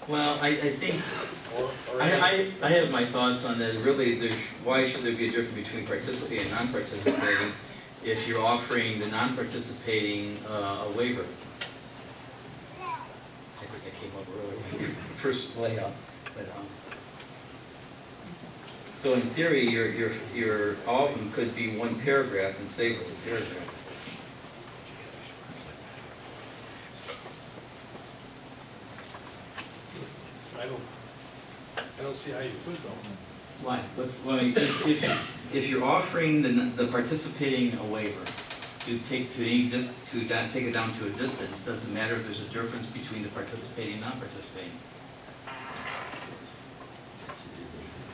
Well, I think, I have my thoughts on that. Really, why should there be a difference between participating and non-participating if you're offering the non-participating a waiver? I think I came up earlier, first layout. But, so in theory, your all of them could be one paragraph and save us a paragraph. I don't see how you could though. Why? If you're offering the participating a waiver to take it down to a distance, doesn't matter if there's a difference between the participating and non-participating.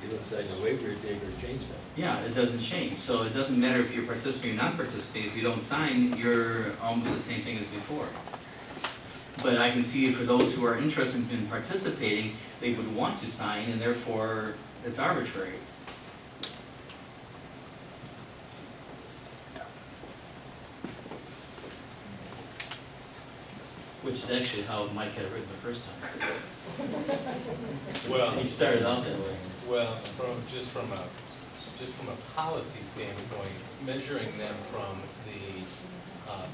You don't sign the waiver, it ain't change that. Yeah, it doesn't change. So it doesn't matter if you're participating or non-participating. If you don't sign, you're almost the same thing as before. But I can see for those who are interested in participating, they would want to sign, and therefore it's arbitrary. Which is actually how Mike had it written the first time. Well, he started out that way. Well, just from a policy standpoint, measuring them from the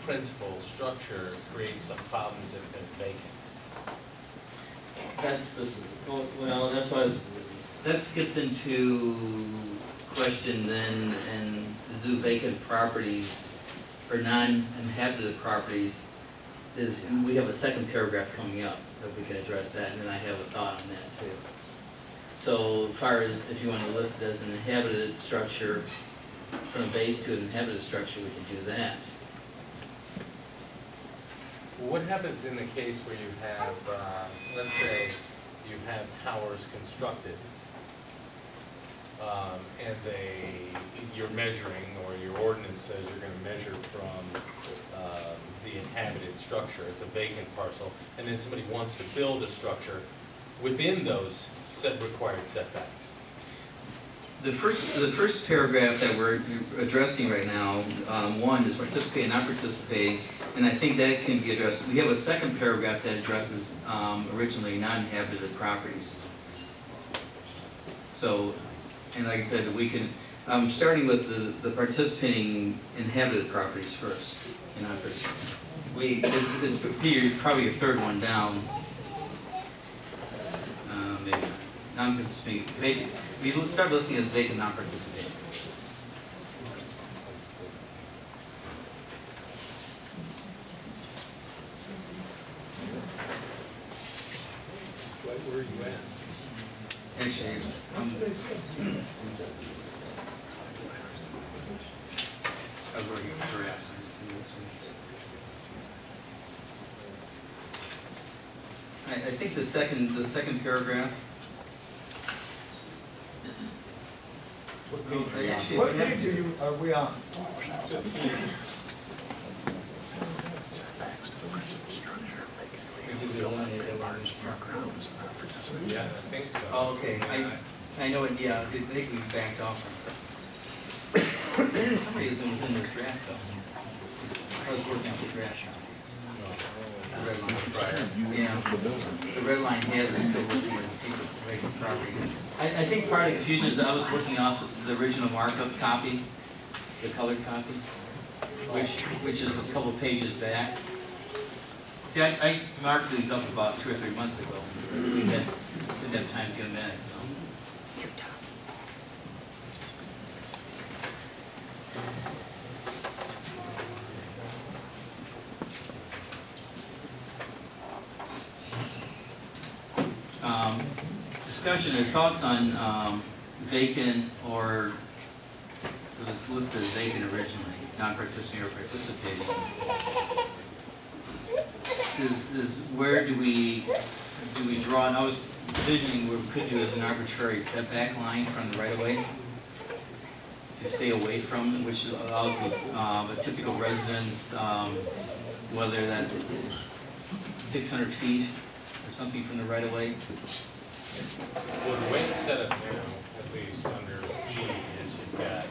principal structure creates some problems if they're vacant. Well, that's why that gets into question then, and to do vacant properties or non-inhabited properties is, we have a second paragraph coming up that we can address that, and then I have a thought on that too. So as far as if you want to list it as an inhabited structure, from a base to an inhabited structure, we can do that. What happens in the case where you have, let's say, you have towers constructed, and you're measuring, or your ordinance says you're going to measure from the inhabited structure, it's a vacant parcel, and then somebody wants to build a structure within those required setbacks? The first paragraph that we're addressing right now, one is participating, not participating, and I think that can be addressed. We have a second paragraph that addresses originally non-inhabited properties. So, and like I said, we can, starting with the participating inhabited properties first, and not participating. It's probably a third one down. Maybe non-participating. Maybe we start listing as vacant, non-participating. Where are you at? Actually, I was working on drafts. I'm just in this one. I think the second paragraph. What page are you on? Actually, What page are we on? Yeah, I think so. Oh, okay. I know it. Yeah, they think we backed off from it. For some reason, it was in this draft though. I was working on the draft. The red line. Yeah. The red line has it still listed as a piece of vacant property. I think part of the confusion is I was working off the original markup copy, the colored copy, which is a couple pages back. See, I marked these up about 2 or 3 months ago. We didn't have time to get them in, so. Discussion or thoughts on vacant, or it was listed as vacant originally, non-participating or participating. Is where do we draw? And I was envisioning where we could do as an arbitrary setback line from the right-of-way to stay away from, which allows us a typical residence, whether that's 600 feet or something from the right-of-way. Well, the way it's set up now, at least under G, is you've got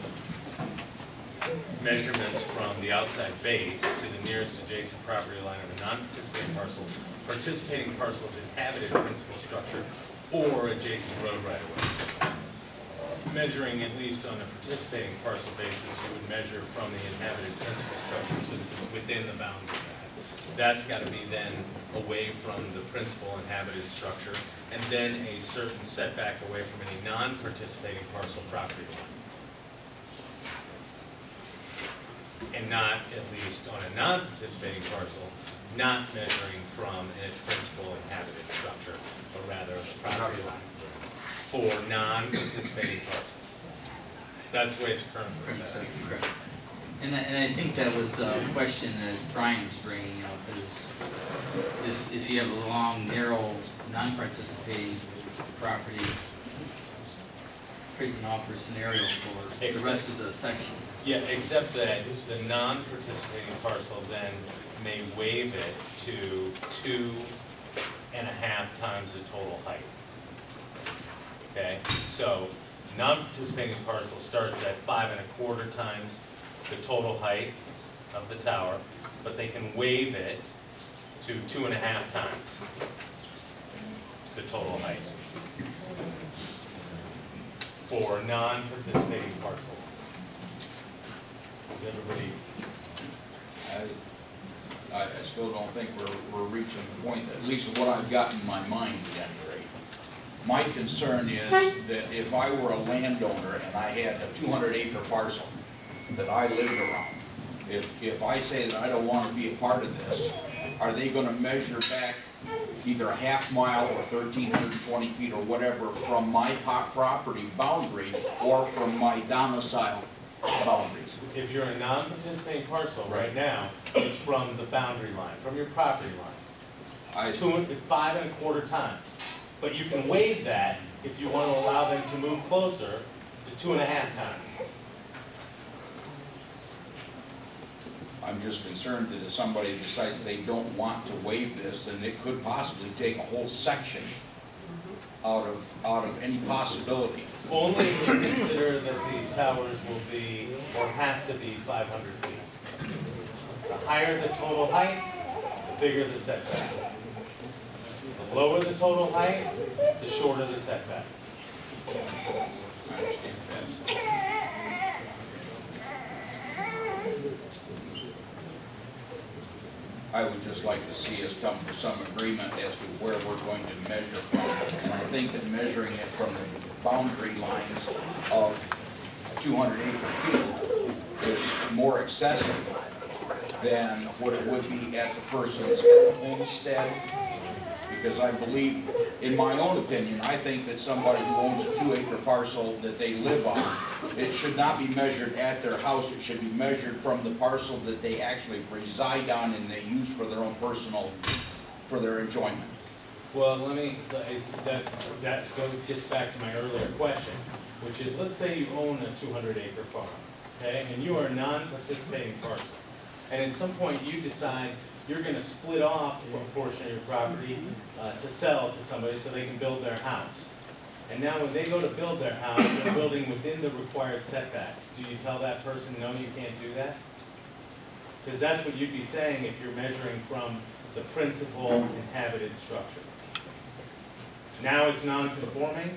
measurements from the outside base to the nearest adjacent property line of a non-participating parcel, participating parcel's inhabited principal structure, or adjacent road right-of-way. Measuring at least on a participating parcel basis, you would measure from the inhabited principal structure so that it's within the boundary of that. That's got to be then away from the principal inhabited structure, and then a certain setback away from any non-participating parcel property line. And not, at least on a non-participating parcel, not measuring from its principal inhabited structure, but rather the property line for non-participating parcels. That's the way it's currently set. Correct. And I think that was a question that Brian was bringing up, is if you have a long, narrow, non-participating property, creates an awkward scenario for the rest of the section. Yeah, except that the non-participating parcel then may waive it to 2.5 times the total height. Okay, so non-participating parcel starts at 5.25 times the total height of the tower, but they can waive it to 2.5 times the total height for non-participating parcel. Is everybody? I still don't think we're reaching the point, at least what I've got in my mind at any rate. My concern is that if I were a landowner and I had a 200-acre parcel that I lived around, if I say that I don't want to be a part of this, are they going to measure back either a half mile or 1,320 feet or whatever from my property boundary or from my domicile boundaries? If you're a non-participating parcel right now, it's from the boundary line, from your property line. 5.25 times. But you can waive that if you want to allow them to move closer to 2.5 times. I'm just concerned that if somebody decides they don't want to waive this, then it could possibly take a whole section out of any possibility. Only if you consider that these towers will be, or have to be, 500 feet. The higher the total height, the bigger the setback. The lower the total height, the shorter the setback. I understand that. I would just like to see us come to some agreement as to where we're going to measure from. And I think that measuring it from the boundary lines of a 200-acre field is more excessive than what it would be at the person's homestead. Because I believe, in my own opinion, I think that somebody who owns a 2-acre parcel that they live on, it should not be measured at their house. It should be measured from the parcel that they actually reside on and they use for their own personal, for their enjoyment. Well, let me, that gets back to my earlier question, which is, let's say you own a 200-acre farm, okay, and you are a non-participating parcel, and at some point you decide you're going to split off a portion of your property to sell to somebody so they can build their house. And now when they go to build their house, they're building within the required setbacks. Do you tell that person, no, you can't do that? Because that's what you'd be saying if you're measuring from the principal inhabited structure. Now it's non-conforming,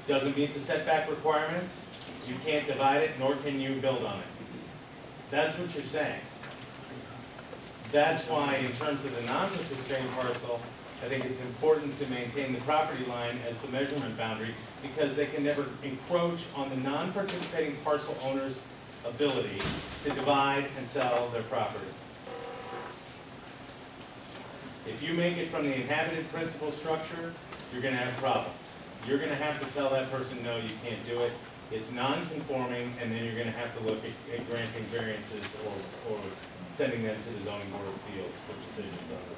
doesn't meet the setback requirements, you can't divide it, nor can you build on it. That's what you're saying. That's why, in terms of the non-participating parcel, I think it's important to maintain the property line as the measurement boundary, because they can never encroach on the non-participating parcel owner's ability to divide and sell their property. If you make it from the inhabited principal structure, you're going to have problems. You're going to have to tell that person, no, you can't do it. It's non-conforming, and then you're going to have to look at granting variances or sending them to the zoning board of appeals for decisions on it.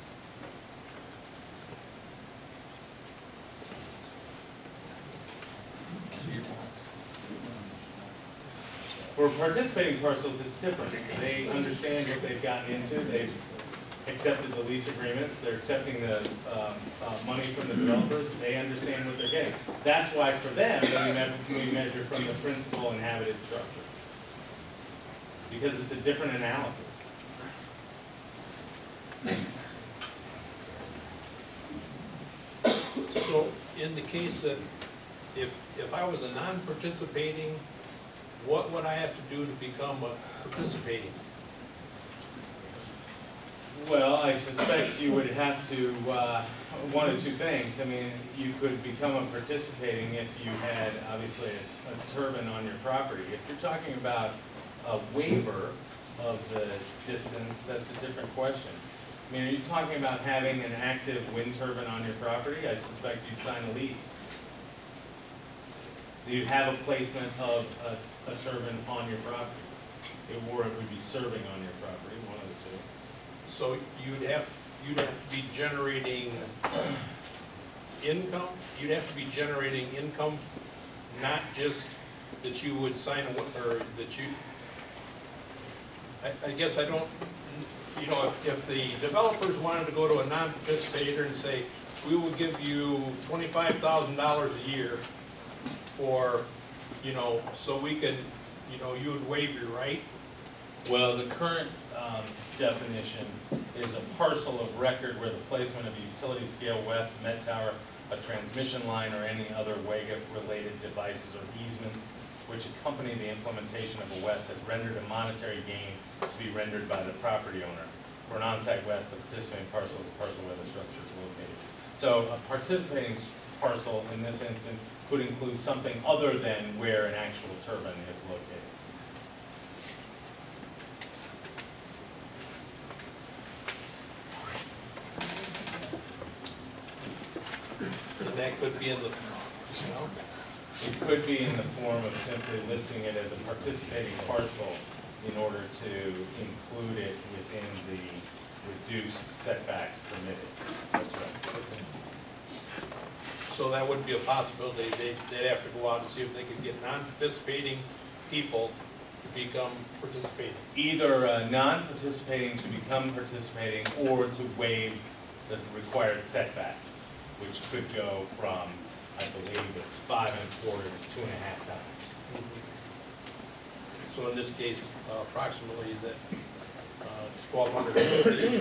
For participating parcels, it's different. They understand what they've gotten into. They've accepted the lease agreements. They're accepting the money from the developers. They understand what they're getting. That's why for them, we measure from the principal inhabited structure. because it's a different analysis. So in the case that if I was a non-participating, what would I have to do to become a participating? Well, I suspect you would have to, one of two things. I mean, you could become a participating if you had, obviously, a turbine on your property. If you're talking about a waiver of the distance, that's a different question. I mean, are you talking about having an active wind turbine on your property? I suspect you'd sign a lease. You'd have a placement of a turbine on your property, or it would be serving on your property, one of the two. So you'd have to be generating income? You'd have to be generating income, not just that you would sign, or that you, I guess I don't, you know, if the developers wanted to go to a non-participator and say, we will give you $25,000 a year for, you know, so we could, you know, you would waive your right? Well, the current definition is a parcel of record where the placement of a utility scale west met tower, a transmission line, or any other WAGF-related devices or easement which accompany the implementation of a west has rendered a monetary gain to be rendered by the property owner. For an on-site west, the participating parcel is a parcel where the structure is located. So a participating parcel in this instance could include something other than where an actual turbine is located. And that could be in the, you know? It could be in the form of simply listing it as a participating parcel in order to include it within the reduced setbacks permitted. That's right. So that would be a possibility. They'd have to go out and see if they could get non-participating people to become participating. Either non-participating to become participating, or to waive the required setback, which could go from, I believe it's 5 1/4 to 2.5 times. So in this case, approximately that 1,250,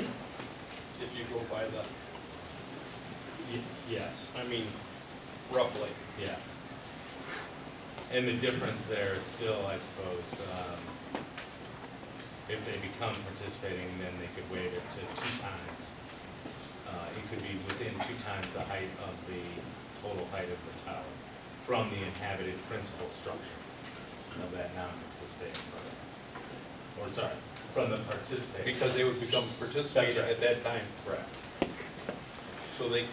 if you go by the, Yes, I mean, roughly. yes. And the difference there is still, I suppose, if they become participating, then they could waive it to 2 times. It could be within 2 times the height of the total height of the tower from the inhabited principal structure of that non-participating person. Or sorry, from the participating. Because they would become participating That's right. at that time. Correct. So they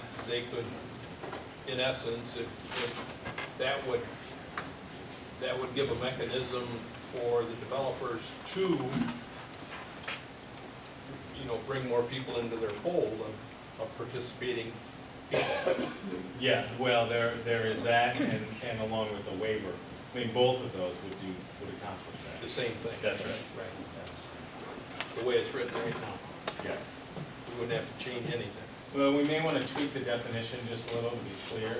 could, in essence, if that would give a mechanism for the developers to, you know, bring more people into their fold of participating people. Yeah, well, there is that, and along with the waiver. I mean, both of those would accomplish that. The same thing. That's right. Right. The way it's written right now. Yeah. We wouldn't have to change anything. Well, we may want to tweak the definition just a little to be clear,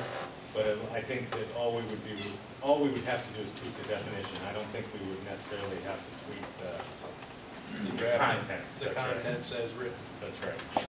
but I think that all we would have to do is tweak the definition. I don't think we would necessarily have to tweak the contents. The contents as written. That's right.